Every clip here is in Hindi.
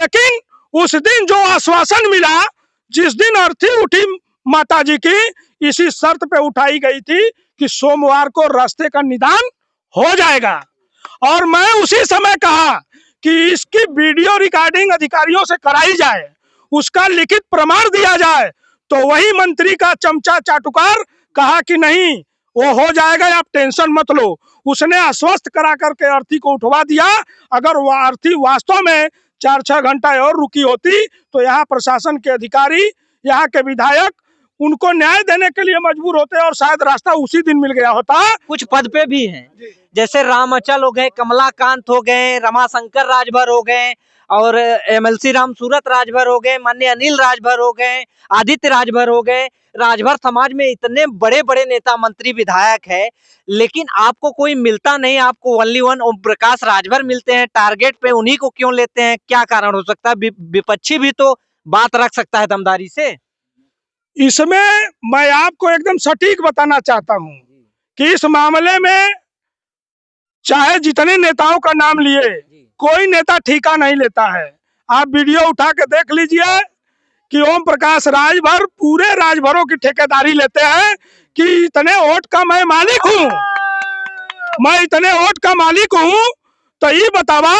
लेकिन उस दिन जो आश्वासन मिला, जिस दिन अर्थी उठी माता जी की, इसी शर्त पे उठाई गई थी कि सोमवार को रास्ते का निदान हो जाएगा। और मैं उसी समय कहा कि इसकी वीडियो रिकॉर्डिंग अधिकारियों से कराई जाए, उसका लिखित प्रमाण दिया जाए। तो वही मंत्री का चमचा चाटुकार कहा कि नहीं, वो हो जाएगा, आप टेंशन मत लो। उसने आश्वस्त करा करके अर्थी को उठवा दिया। अगर वह अर्थी वास्तव में 4-6 घंटा और रुकी होती तो यहाँ प्रशासन के अधिकारी, यहाँ के विधायक उनको न्याय देने के लिए मजबूर होते और शायद रास्ता उसी दिन मिल गया होता। कुछ पद पे भी हैं, जैसे राम अचल हो गए, कमलाकांत हो गए, रमाशंकर राजभर हो गए, और एमएलसी राम सूरत राजभर हो गए, माननीय अनिल राजभर हो गए, आदित्य राजभर हो गए। राजभर समाज में इतने बड़े बड़े नेता मंत्री विधायक है, लेकिन आपको कोई मिलता नहीं। आपको ओनली वन ओम प्रकाश राजभर मिलते हैं। टारगेट पे उन्हीं को क्यों लेते हैं? क्या कारण हो सकता है? विपक्षी भी तो बात रख सकता है दमदारी से। इसमें मैं आपको एकदम सटीक बताना चाहता हूं कि इस मामले में चाहे जितने नेताओं का नाम लिए, कोई नेता ठेका नहीं लेता है। आप वीडियो उठा के देख लीजिए कि ओम प्रकाश राजभर पूरे राजभरों की ठेकेदारी लेते हैं कि इतने वोट का मैं मालिक हूं, मैं इतने वोट का मालिक हूं। तो ये बतावा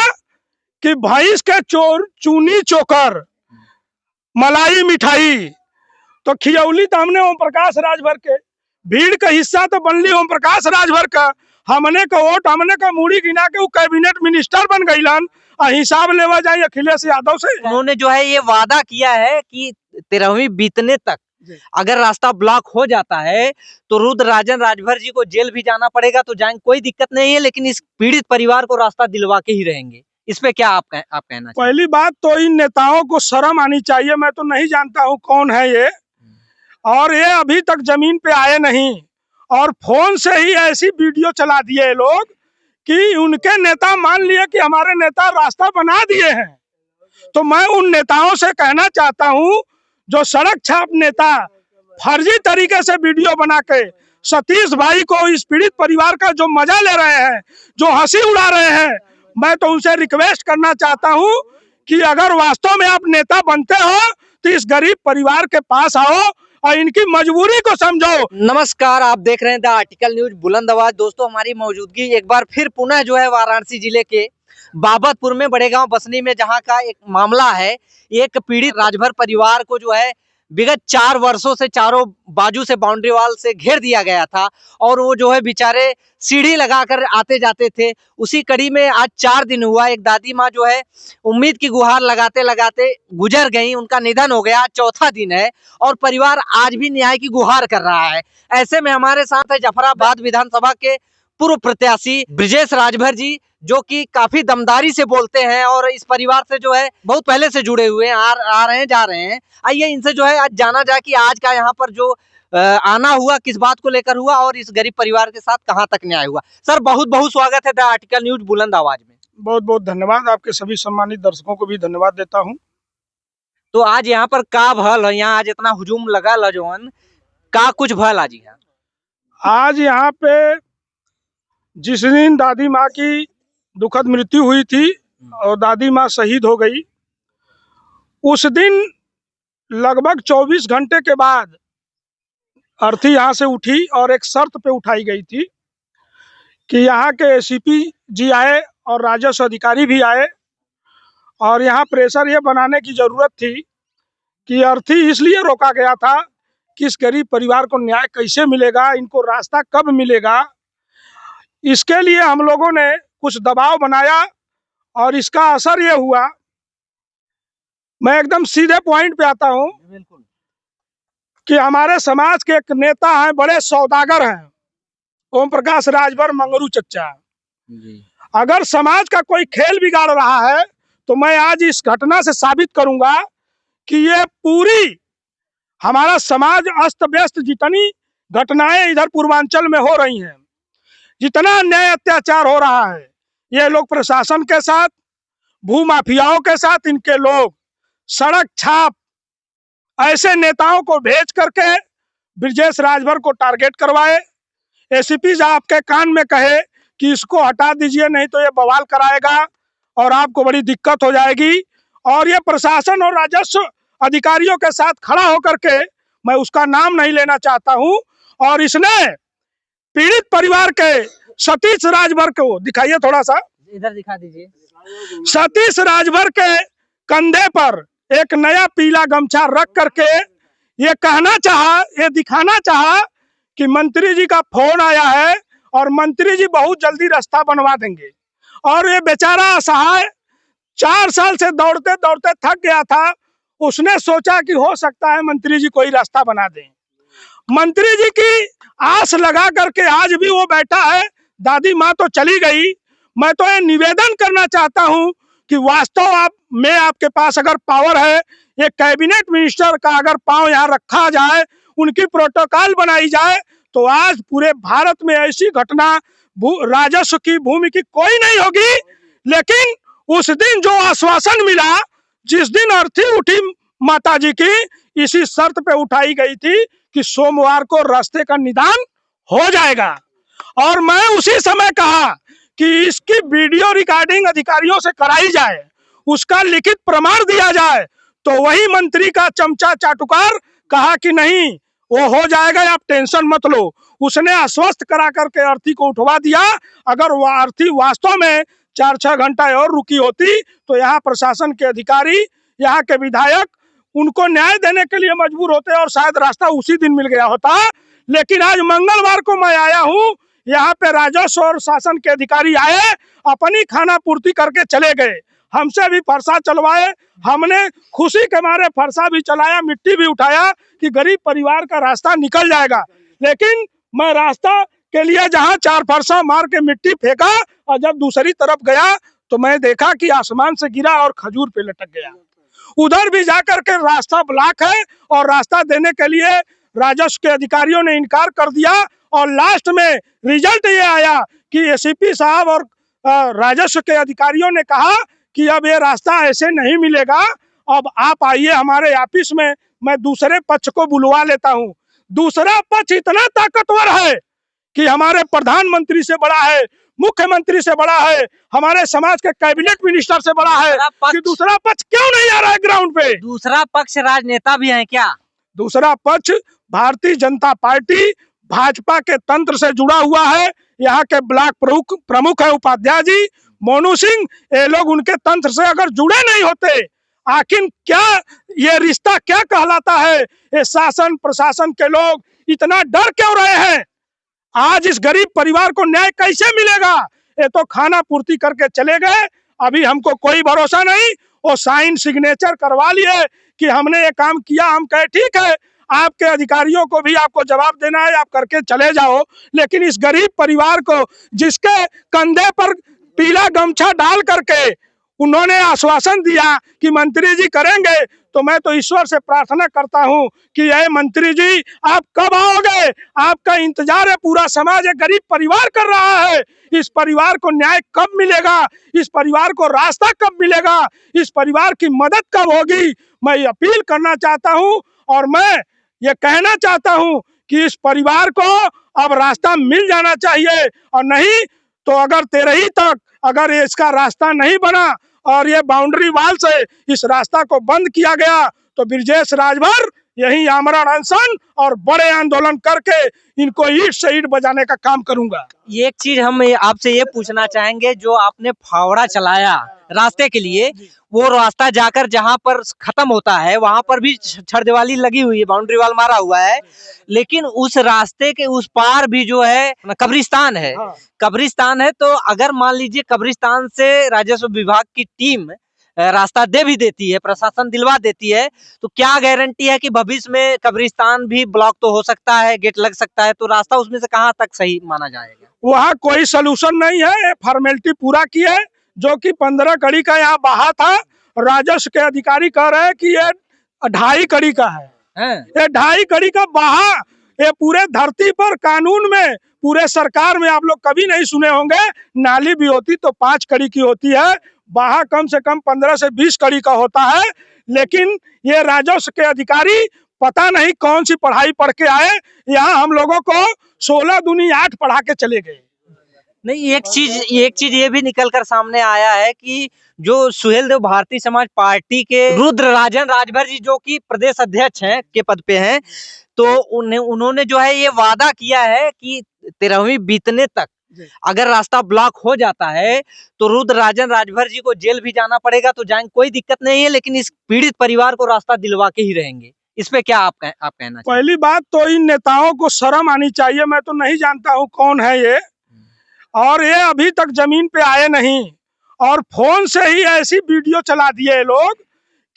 कि भैंस के चूनी चोकर मलाई मिठाई तो खियौली तो हमने ओम प्रकाश राजभर के, भीड़ का हिस्सा तो बनली ओम प्रकाश राजभर का। हमने का वोट, हमने का मूड़ी गिना के वो कैबिनेट मिनिस्टर बन गईलन। हिसाब लेवा जाए अखिलेश यादव से। उन्होंने जो है ये वादा किया है कि 13वीं बीतने तक अगर रास्ता ब्लॉक हो जाता है तो रुद्रराजन राजभर जी को जेल भी जाना पड़ेगा, तो जाएंगे, कोई दिक्कत नहीं है, लेकिन इस पीड़ित परिवार को रास्ता दिलवा के ही रहेंगे। इस पे क्या आप कहना? पहली बात तो इन नेताओं को शर्म आनी चाहिए। मैं तो नहीं जानता हूँ कौन है ये, और ये अभी तक जमीन पे आए नहीं, और फोन से ही ऐसी वीडियो चला दिए लोग कि उनके नेता मान लिए कि हमारे नेता रास्ता बना दिए हैं। तो मैं उन नेताओं से कहना चाहता हूं जो सड़क छाप नेता फर्जी तरीके से वीडियो बना के सतीश भाई को, इस पीड़ित परिवार का जो मजा ले रहे हैं, जो हंसी उड़ा रहे हैं, मैं तो उनसे रिक्वेस्ट करना चाहता हूं कि अगर वास्तव में आप नेता बनते हो तो इस गरीब परिवार के पास आओ और इनकी मजबूरी को समझो। नमस्कार, आप देख रहे हैं द आर्टिकल न्यूज बुलंद आवाज। दोस्तों, हमारी मौजूदगी एक बार फिर पुनः जो है वाराणसी जिले के बाबतपुर में बड़े गांव बसनी में, जहां का एक मामला है। एक पीड़ित राजभर परिवार को जो है विगत 4 वर्षों से चारों बाजू से बाउंड्री वाल से घेर दिया गया था, और वो जो है बेचारे सीढ़ी लगाकर आते जाते थे। उसी कड़ी में आज 4 दिन हुआ, एक दादी माँ जो है उम्मीद की गुहार लगाते लगाते गुजर गई, उनका निधन हो गया। 4था दिन है और परिवार आज भी न्याय की गुहार कर रहा है। ऐसे में हमारे साथ है जफराबाद विधानसभा के पूर्व प्रत्याशी ब्रिजेश राजभर जी, जो कि काफी दमदारी से बोलते हैं और इस परिवार से जो है बहुत पहले से जुड़े हुए हैं, आ रहे हैं, जा रहे हैं। आइए इनसे जो है आज जाना जाए कि आज का यहाँ पर जो आना हुआ किस बात को लेकर हुआ और इस गरीब परिवार के साथ कहां तक न्याय हुआ। सर, बहुत बहुत स्वागत है द आर्टिकल न्यूज बुलंद आवाज में। बहुत बहुत धन्यवाद। आपके सभी सम्मानित दर्शकों को भी धन्यवाद देता हूं। तो आज यहाँ पर का भल है, यहाँ आज इतना हुजूम लगा लजवन का कुछ भल आज यहाँ? आज यहाँ पे जिस दिन दादी माँ की दुखद मृत्यु हुई थी और दादी माँ शहीद हो गई, उस दिन लगभग 24 घंटे के बाद अर्थी यहाँ से उठी और एक शर्त पे उठाई गई थी कि यहाँ के एसीपी जी आए और राजस्व अधिकारी भी आए, और यहाँ प्रेशर ये बनाने की जरूरत थी कि अर्थी इसलिए रोका गया था कि इस गरीब परिवार को न्याय कैसे मिलेगा, इनको रास्ता कब मिलेगा। इसके लिए हम लोगों ने कुछ दबाव बनाया और इसका असर ये हुआ। मैं एकदम सीधे पॉइंट पे आता हूँ कि हमारे समाज के एक नेता हैं, बड़े सौदागर हैं, ओम प्रकाश राजभर मंगरू चच्चा। अगर समाज का कोई खेल बिगाड़ रहा है तो मैं आज इस घटना से साबित करूंगा कि ये पूरी हमारा समाज अस्त व्यस्त, जितनी घटनाएं इधर पूर्वांचल में हो रही हैं, जितना अन्याय अत्याचार हो रहा है, ये लोग प्रशासन के साथ, भूमाफियाओं के साथ, इनके लोग सड़क छाप ऐसे नेताओं को भेज करके ब्रिजेश राजभर को टारगेट करवाए। एसीपी आपके कान में कहे कि इसको हटा दीजिए, नहीं तो ये बवाल कराएगा और आपको बड़ी दिक्कत हो जाएगी। और ये प्रशासन और राजस्व अधिकारियों के साथ खड़ा होकर के, मैं उसका नाम नहीं लेना चाहता हूं, और इसने पीड़ित परिवार के सतीश राजभर को दिखाइए, थोड़ा सा इधर दिखा दीजिए। सतीश राजभर के कंधे पर एक नया पीला गमछा रख करके ये कहना चाहा, ये दिखाना चाहा कि मंत्री जी का फोन आया है और मंत्री जी बहुत जल्दी रास्ता बनवा देंगे। और ये बेचारा असहाय 4 साल से दौड़ते दौड़ते थक गया था। उसने सोचा कि हो सकता है मंत्री जी कोई रास्ता बना दें। मंत्री जी की आस लगा करके आज भी वो बैठा है। दादी माँ तो चली गई। मैं तो ये निवेदन करना चाहता हूँ कि वास्तव में आपके पास अगर पावर है, ये कैबिनेट मिनिस्टर का अगर पांव यहाँ रखा जाए, उनकी प्रोटोकॉल बनाई जाए, तो आज पूरे भारत में ऐसी घटना राजस्व की भूमि की कोई नहीं होगी। लेकिन उस दिन जो आश्वासन मिला, जिस दिन अर्थी उठी माता जी की, इसी शर्त पे उठाई गई थी कि सोमवार को रास्ते का निदान हो जाएगा। और मैं उसी समय कहा कि इसकी वीडियो रिकॉर्डिंग अधिकारियों से कराई जाए, उसका लिखित प्रमाण दिया जाए। तो वही मंत्री का चमचा चाटुकार कहा कि नहीं, वो हो जाएगा, आप टेंशन मत लो। उसने आश्वस्त करा करके अर्थी को उठवा दिया। अगर वह अर्थी वास्तव में 4-6 घंटा और रुकी होती तो यहाँ प्रशासन के अधिकारी, यहाँ के विधायक उनको न्याय देने के लिए मजबूर होते और शायद रास्ता उसी दिन मिल गया होता। लेकिन आज मंगलवार को मैं आया हूँ, यहाँ पे राजस्व और शासन के अधिकारी आए, अपनी खाना पूर्ति करके चले गए। हमसे भी फरसा चलवाए, हमने खुशी के मारे फरसा भी चलाया, मिट्टी भी उठाया कि गरीब परिवार का रास्ता निकल जाएगा। लेकिन मैं रास्ता के लिए जहाँ 4 फरसा मार के मिट्टी फेंका और जब दूसरी तरफ गया तो मैं देखा कि आसमान से गिरा और खजूर पे लटक गया। उधर भी जाकर के रास्ता ब्लॉक है और रास्ता देने के लिए राजस्व के अधिकारियों ने इनकार कर दिया। और लास्ट में रिजल्ट ये आया कि एसीपी साहब और राजस्व के अधिकारियों ने कहा कि अब ये रास्ता ऐसे नहीं मिलेगा, अब आप आइए हमारे ऑफिस में, मैं दूसरे पक्ष को बुलवा लेता हूँ। दूसरा पक्ष इतना ताकतवर है कि हमारे प्रधानमंत्री से बड़ा है, मुख्यमंत्री से बड़ा है, हमारे समाज के कैबिनेट मिनिस्टर से बड़ा है, कि दूसरा पक्ष क्यों नहीं आ रहा है ग्राउंड पे। दूसरा पक्ष राजनेता भी है क्या? दूसरा पक्ष भारतीय जनता पार्टी, भाजपा के तंत्र से जुड़ा हुआ है। यहाँ के ब्लॉक प्रमुख है उपाध्याय जी, मोनू सिंह, ये लोग उनके तंत्र से अगर जुड़े नहीं होते, आखिर क्या ये रिश्ता क्या कहलाता है? ये शासन प्रशासन के लोग इतना डर क्यों रहे हैं? आज इस गरीब परिवार को न्याय कैसे मिलेगा? ये तो खाना पूर्ति करके चले गए, अभी हमको कोई भरोसा नहीं। वो साइन सिग्नेचर करवा लिए कि हमने ये काम किया। हम कहे ठीक है, आपके अधिकारियों को भी आपको जवाब देना है, आप करके चले जाओ। लेकिन इस गरीब परिवार को, जिसके कंधे पर पीला गमछा डाल करके उन्होंने आश्वासन दिया कि मंत्री जी करेंगे, तो मैं तो ईश्वर से प्रार्थना करता हूं कि ये मंत्री जी आप कब आओगे? आपका इंतजार है पूरा समाज, एक गरीब परिवार कर रहा है। इस परिवार को न्याय कब मिलेगा? इस परिवार को रास्ता कब मिलेगा? इस परिवार की मदद कब होगी? मैं अपील करना चाहता हूं और मैं ये कहना चाहता हूं कि इस परिवार को अब रास्ता मिल जाना चाहिए। और नहीं तो अगर 13 तक अगर इसका रास्ता नहीं बना और ये बाउंड्री वाल से इस रास्ता को बंद किया गया, तो ब्रजेश राजभर यही आमरण अनशन और बड़े आंदोलन करके इनको ईंट से ईंट बजाने का काम करूंगा। एक चीज हम आपसे ये पूछना चाहेंगे, जो आपने फावड़ा चलाया रास्ते के लिए, वो रास्ता जाकर जहां पर खत्म होता है वहां पर भी छड़दीवाली लगी हुई है, बाउंड्री वाल मारा हुआ है, लेकिन उस रास्ते के उस पार भी जो है कब्रिस्तान है। हाँ। कब्रिस्तान है, तो अगर मान लीजिए कब्रिस्तान से राजस्व विभाग की टीम रास्ता दे भी देती है, प्रशासन दिलवा देती है, तो क्या गारंटी है कि भविष्य में कब्रिस्तान भी ब्लॉक तो हो सकता है, गेट लग सकता है, तो रास्ता उसमें से कहाँ तक सही माना जाएगा? वहाँ कोई सोल्यूशन नहीं है। फॉर्मेलिटी पूरा की है, जो कि 15 कड़ी का यहाँ बहा था। राजस्व के अधिकारी कह रहे हैं कि ये 2.5 कड़ी का है। ये 2.5 कड़ी का बहा, ये पूरे धरती पर कानून में, पूरे सरकार में आप लोग कभी नहीं सुने होंगे। नाली भी होती तो 5 कड़ी की होती है, बहा कम से कम 15 से 20 कड़ी का होता है। लेकिन ये राजस्व के अधिकारी पता नहीं कौन सी पढ़ाई पढ़ के आए, यहाँ हम लोगों को 16 दूनी 8 पढ़ा के चले गए। नहीं, एक चीज ये भी निकल कर सामने आया है कि जो सुहेलदेव भारतीय समाज पार्टी के रुद्रराजन राजभर जी, जो कि प्रदेश अध्यक्ष हैं के पद पे हैं, तो उन्होंने जो है ये वादा किया है कि 13वीं बीतने तक अगर रास्ता ब्लॉक हो जाता है तो रुद्रराजन राजभर जी को जेल भी जाना पड़ेगा तो जाएंगे, कोई दिक्कत नहीं है, लेकिन इस पीड़ित परिवार को रास्ता दिलवा के ही रहेंगे। इस पे क्या आप कहना चाहिए? पहली बात तो इन नेताओं को शर्म आनी चाहिए। मैं तो नहीं जानता हूँ कौन है ये, और ये अभी तक जमीन पे आए नहीं, और फोन से ही ऐसी वीडियो चला दिए ये लोग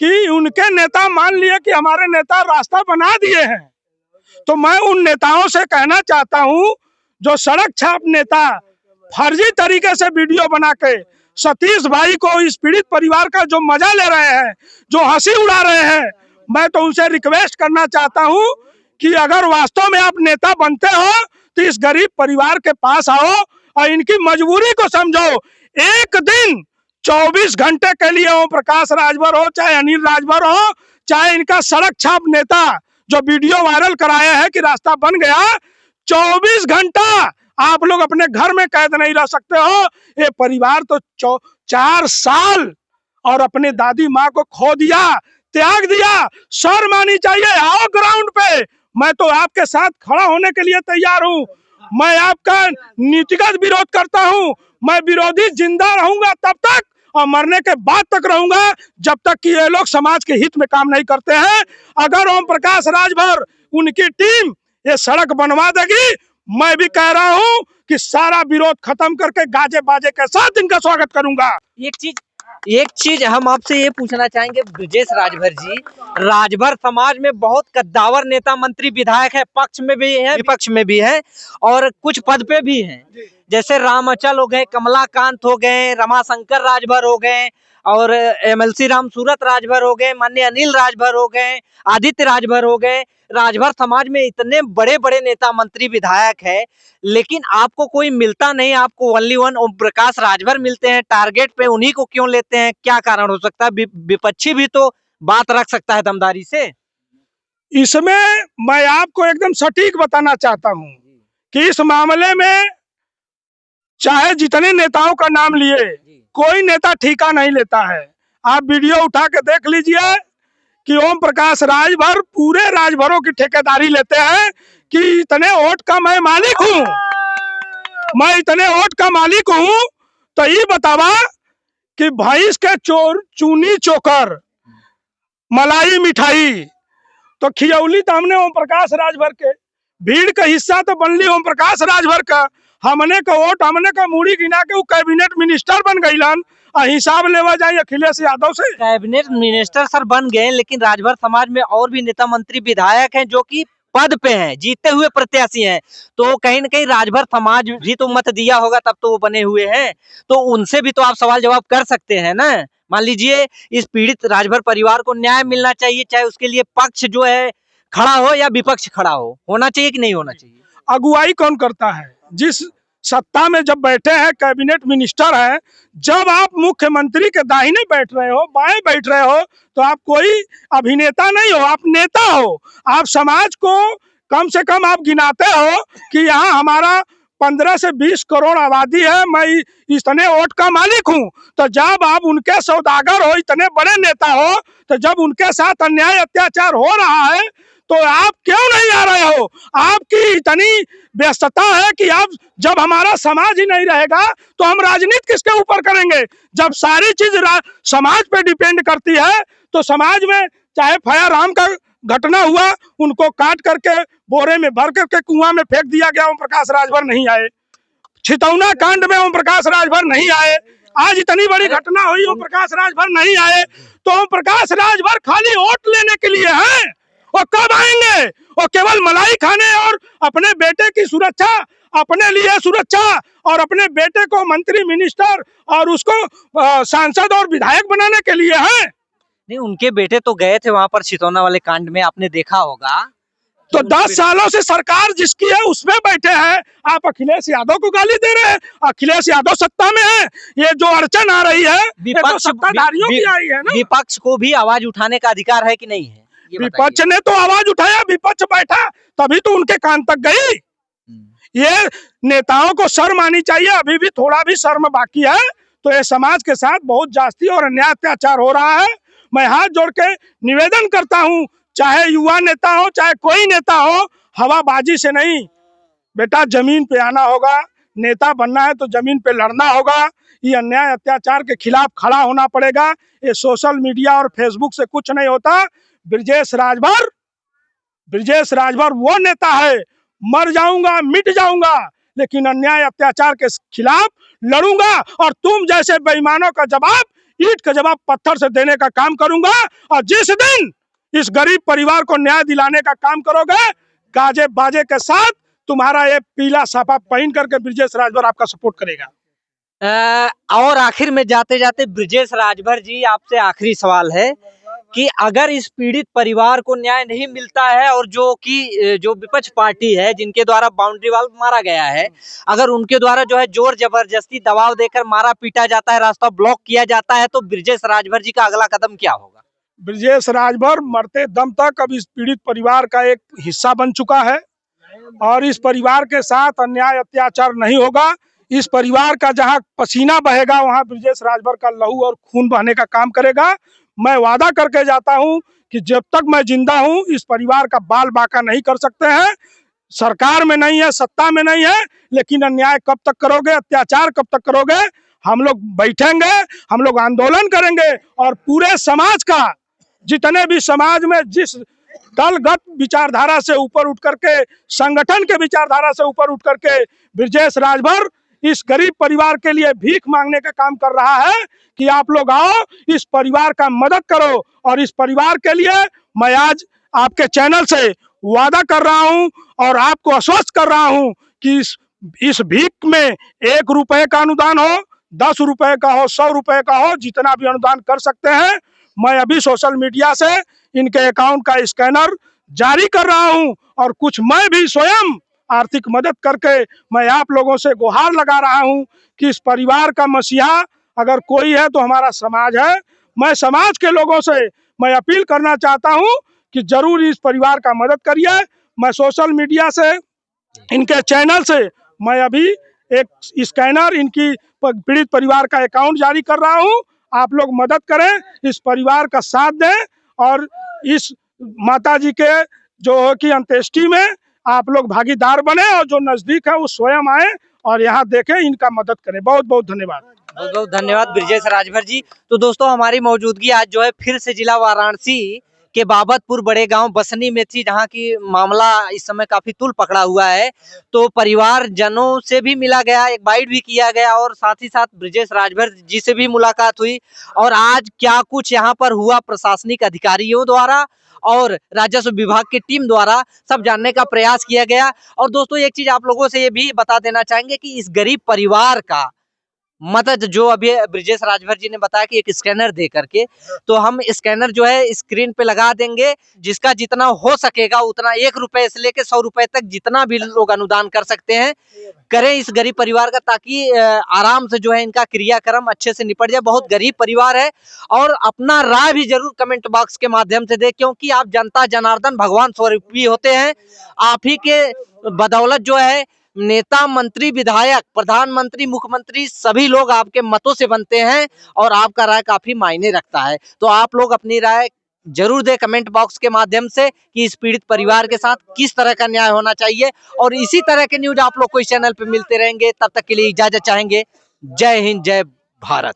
कि उनके नेता मान लिए कि हमारे नेता रास्ता बना दिए हैं। तो मैं उन नेताओं से कहना चाहता हूँ जो सड़क छाप नेता फर्जी तरीके से वीडियो बना के सतीश भाई को, इस पीड़ित परिवार का जो मजा ले रहे हैं, जो हंसी उड़ा रहे हैं, मैं तो उनसे रिक्वेस्ट करना चाहता हूँ कि अगर वास्तव में आप नेता बनते हो तो इस गरीब परिवार के पास आओ और इनकी मजबूरी को समझो। एक दिन 24 घंटे के लिए ओम प्रकाश राजभर हो, चाहे अनिल राजभर हो, चाहे इनका सड़क छाप नेता जो वीडियो वायरल कराया है कि रास्ता बन गया, 24 घंटा आप लोग अपने घर में कैद नहीं रह सकते हो। ये परिवार तो 4 साल और अपने दादी माँ को खो दिया, त्याग दिया। शर्म आनी चाहिए। आओ ग्राउंड पे, मैं तो आपके साथ खड़ा होने के लिए तैयार हूँ। मैं आपका नीतिगत विरोध करता हूँ। मैं विरोधी जिंदा रहूंगा तब तक, और मरने के बाद तक रहूंगा, जब तक कि ये लोग समाज के हित में काम नहीं करते हैं। अगर ओम प्रकाश राजभर, उनकी टीम ये सड़क बनवा देगी, मैं भी कह रहा हूँ कि सारा विरोध खत्म करके गाजे बाजे के साथ इनका स्वागत करूंगा। एक चीज हम आपसे ये पूछना चाहेंगे, ब्रजेश राजभर जी, राजभर समाज में बहुत कद्दावर नेता मंत्री विधायक है, पक्ष में भी है विपक्ष में भी है, और कुछ पद पे भी हैं, जैसे राम अचल हो गए, कमलाकांत हो गए, रमाशंकर राजभर हो गए, और MLC राम सूरत राजभर हो गए, माननीय अनिल राजभर हो गए, आदित्य राजभर हो गए। राजभर समाज में इतने बड़े बड़े नेता मंत्री विधायक है, लेकिन आपको कोई मिलता नहीं, आपको ओनली वन ओम प्रकाश राजभर मिलते हैं। टारगेट पे उन्हीं को क्यों लेते हैं? क्या कारण हो सकता है? विपक्षी भी तो बात रख सकता है दमदारी से। इसमें मैं आपको एकदम सटीक बताना चाहता हूँ कि इस मामले में चाहे जितने नेताओं का नाम लिए, कोई नेता ठेका नहीं लेता है। आप वीडियो उठा के देख लीजिए कि ओम प्रकाश राजभर पूरे राजभरों की ठेकेदारी लेते हैं कि इतने वोट का मैं मालिक हूँ, मैं इतने वोट का मालिक हूँ। तो ये बतावा कि भैंस के चूनी चोकर, मलाई मिठाई तो खियौली तो हमने ओम प्रकाश राजभर के, भीड़ का हिस्सा तो बनली ओम प्रकाश राजभर का। हमने का वोट, हमने का मूड़ी गिना के वो कैबिनेट मिनिस्टर बन गईलन। हिसाब लेवा जाए अखिलेश यादव से। कैबिनेट मिनिस्टर सर बन गए, लेकिन राजभर समाज में और भी नेता मंत्री विधायक हैं जो कि पद पे हैं, जीते हुए प्रत्याशी हैं, तो कहीं ना कहीं राजभर समाज भी तो मत दिया होगा, तब तो वो बने हुए हैं, तो उनसे भी तो आप सवाल जवाब कर सकते हैं ना। मान लीजिए इस पीड़ित राजभर परिवार को न्याय मिलना चाहिए, चाहे उसके लिए पक्ष जो है खड़ा हो या विपक्ष खड़ा हो, होना चाहिए कि नहीं होना चाहिए? अगुवाई कौन करता है? जिस सत्ता में जब बैठे हैं, कैबिनेट मिनिस्टर है, जब आप मुख्यमंत्री के दाहिने बैठ रहे हो, बाएं बैठ रहे हो, तो आप कोई अभिनेता नहीं हो, आप नेता हो। आप समाज को कम से कम आप गिनाते हो कि यहाँ हमारा 15 से 20 करोड़ आबादी है, मैं इतने वोट का मालिक हूँ। तो जब आप उनके सौदागर हो, इतने बड़े नेता हो, तो जब उनके साथ अन्याय अत्याचार हो रहा है तो आप क्यों नहीं आ रहे हो? आपकी इतनी व्यस्तता है कि आप, जब हमारा समाज ही नहीं रहेगा तो हम राजनीति किसके ऊपर करेंगे? जब सारी चीज समाज पे डिपेंड करती है, तो समाज में चाहे फयाराम का घटना हुआ, उनको काट करके बोरे में भर करके कुआं में फेंक दिया गया, ओम प्रकाश राजभर नहीं आए। छितौना कांड में ओम प्रकाश राजभर नहीं आए। आज इतनी बड़ी घटना हुई, ओम प्रकाश राजभर नहीं आए। तो ओम प्रकाश राजभर खाली वोट लेने के लिए हैं, और कब आएंगे? और केवल मलाई खाने और अपने बेटे की सुरक्षा, अपने लिए सुरक्षा, और अपने बेटे को मंत्री मिनिस्टर और उसको सांसद और विधायक बनाने के लिए हैं। नहीं, उनके बेटे तो गए थे वहां पर छितौना वाले कांड में, आपने देखा होगा। तो 10 सालों से सरकार जिसकी है उसमें बैठे हैं, आप अखिलेश यादव को गाली दे रहे हैं। अखिलेश यादव सत्ता में है, ये जो अड़चन आ रही है तो सत्ताधारियों की आई है ना। विपक्ष को भी आवाज उठाने का अधिकार है कि नहीं है? विपक्ष ने तो आवाज उठाया, विपक्ष बैठा, तभी तो उनके कान तक गई। ये नेताओं को शर्म आनी चाहिए, अभी भी थोड़ा भी शर्म बाकी है। तो ये समाज के साथ बहुत जास्ती और अन्याय अत्याचार हो रहा है। मैं हाथ जोड़ के निवेदन करता हूँ, चाहे युवा नेता हो चाहे कोई नेता हो, हवाबाजी से नहीं बेटा, जमीन पे आना होगा। नेता बनना है तो जमीन पे लड़ना होगा। ये अन्याय अत्याचार के खिलाफ खड़ा होना पड़ेगा। ये सोशल मीडिया और फेसबुक से कुछ नहीं होता। ब्रजेश राजभर वो नेता है, मर जाऊंगा मिट जाऊंगा लेकिन अन्याय अत्याचार के खिलाफ लड़ूंगा, और तुम जैसे बेईमानों का जवाब ईंट का जवाब पत्थर से देने का काम करूंगा। और जिस दिन इस गरीब परिवार को न्याय दिलाने का काम करोगे, गाजे बाजे के साथ तुम्हारा ये पीला साफा पहन करके ब्रजेश राजभर आपका सपोर्ट करेगा। और आखिर में जाते जाते ब्रजेश राजभर जी, आपसे आखिरी सवाल है कि अगर इस पीड़ित परिवार को न्याय नहीं मिलता है और जो विपक्ष पार्टी है जिनके द्वारा बाउंड्री वाल मारा गया है, अगर उनके द्वारा जो है जोर जबरदस्ती दबाव देकर मारा पीटा जाता है, रास्ता ब्लॉक किया जाता है, तो ब्रजेश राजभर जी का अगला कदम क्या होगा? ब्रजेश राजभर मरते दम तक अब इस पीड़ित परिवार का एक हिस्सा बन चुका है और इस परिवार के साथ अन्याय अत्याचार नहीं होगा। इस परिवार का जहां पसीना बहेगा वहां ब्रजेश राजभर का लहू और खून बहने का काम करेगा। मैं वादा करके जाता हूं कि जब तक मैं जिंदा हूं इस परिवार का बाल बाका नहीं कर सकते हैं। सरकार में नहीं है, सत्ता में नहीं है, लेकिन अन्याय कब तक करोगे, अत्याचार कब तक करोगे? हम लोग बैठेंगे, हम लोग आंदोलन करेंगे और पूरे समाज का, जितने भी समाज में जिस दलगत विचारधारा से ऊपर उठ करके, संगठन के विचारधारा से ऊपर उठ करके ब्रजेश राजभर इस गरीब परिवार के लिए भीख मांगने का काम कर रहा है कि आप लोग आओ, इस परिवार का मदद करो। और इस परिवार के लिए मैं आज आपके चैनल से वादा कर रहा हूं और आपको आश्वस्त कर रहा हूं कि इस भीख में 1 रुपए का अनुदान हो, 10 रुपए का हो, 100 रुपए का हो, जितना भी अनुदान कर सकते हैं, मैं अभी सोशल मीडिया से इनके अकाउंट का स्कैनर जारी कर रहा हूं और कुछ मैं भी स्वयं आर्थिक मदद करके मैं आप लोगों से गुहार लगा रहा हूं कि इस परिवार का मसीहा अगर कोई है तो हमारा समाज है। मैं समाज के लोगों से मैं अपील करना चाहता हूं कि जरूर इस परिवार का मदद करिए। मैं सोशल मीडिया से इनके चैनल से मैं अभी एक स्कैनर इनकी पीड़ित परिवार का अकाउंट जारी कर रहा हूं। आप लोग मदद करें, इस परिवार का साथ दें और इस माता जी के जो कि अंत्येष्टि में आप लोग भागीदार बने और जो नजदीक है वो स्वयं आए और यहाँ देखें, इनका मदद करें। बहुत बहुत धन्यवाद। बहुत बहुत धन्यवाद ब्रजेश राजभर जी। तो दोस्तों, हमारी मौजूदगी आज जो है फिर से जिला वाराणसी के बाबतपुर बड़े गांव बसनी में थी, जहां की मामला इस समय काफी तूल पकड़ा हुआ है। तो परिवार जनों से भी मिला गया, एक बाइट भी किया गया और साथ ही साथ ब्रजेश राजभर जी से भी मुलाकात हुई। और आज क्या कुछ यहाँ पर हुआ प्रशासनिक अधिकारियों द्वारा और राजस्व विभाग की टीम द्वारा, सब जानने का प्रयास किया गया। और दोस्तों, एक चीज आप लोगों से ये भी बता देना चाहेंगे कि इस गरीब परिवार का मदद जो अभी ब्रजेश राजभर जी ने बताया कि एक स्कैनर दे करके, तो हम स्कैनर जो है स्क्रीन पे लगा देंगे। जिसका जितना हो सकेगा उतना, 1 रुपए से लेकर 100 रुपए तक जितना भी लोग अनुदान कर सकते हैं करें इस गरीब परिवार का, ताकि आराम से जो है इनका क्रियाक्रम अच्छे से निपट जाए। बहुत गरीब परिवार है और अपना राय भी जरूर कमेंट बॉक्स के माध्यम से दे, क्योंकि आप जनता जनार्दन भगवान स्वरूपी होते हैं। आप ही के बदौलत जो है नेता, मंत्री, विधायक, प्रधानमंत्री, मुख्यमंत्री सभी लोग आपके मतों से बनते हैं और आपका राय काफी मायने रखता है। तो आप लोग अपनी राय जरूर दे कमेंट बॉक्स के माध्यम से कि इस पीड़ित परिवार के साथ किस तरह का न्याय होना चाहिए। और इसी तरह के न्यूज आप लोग को इस चैनल पे मिलते रहेंगे। तब तक के लिए इजाजत चाहेंगे। जय हिंद, जय भारत।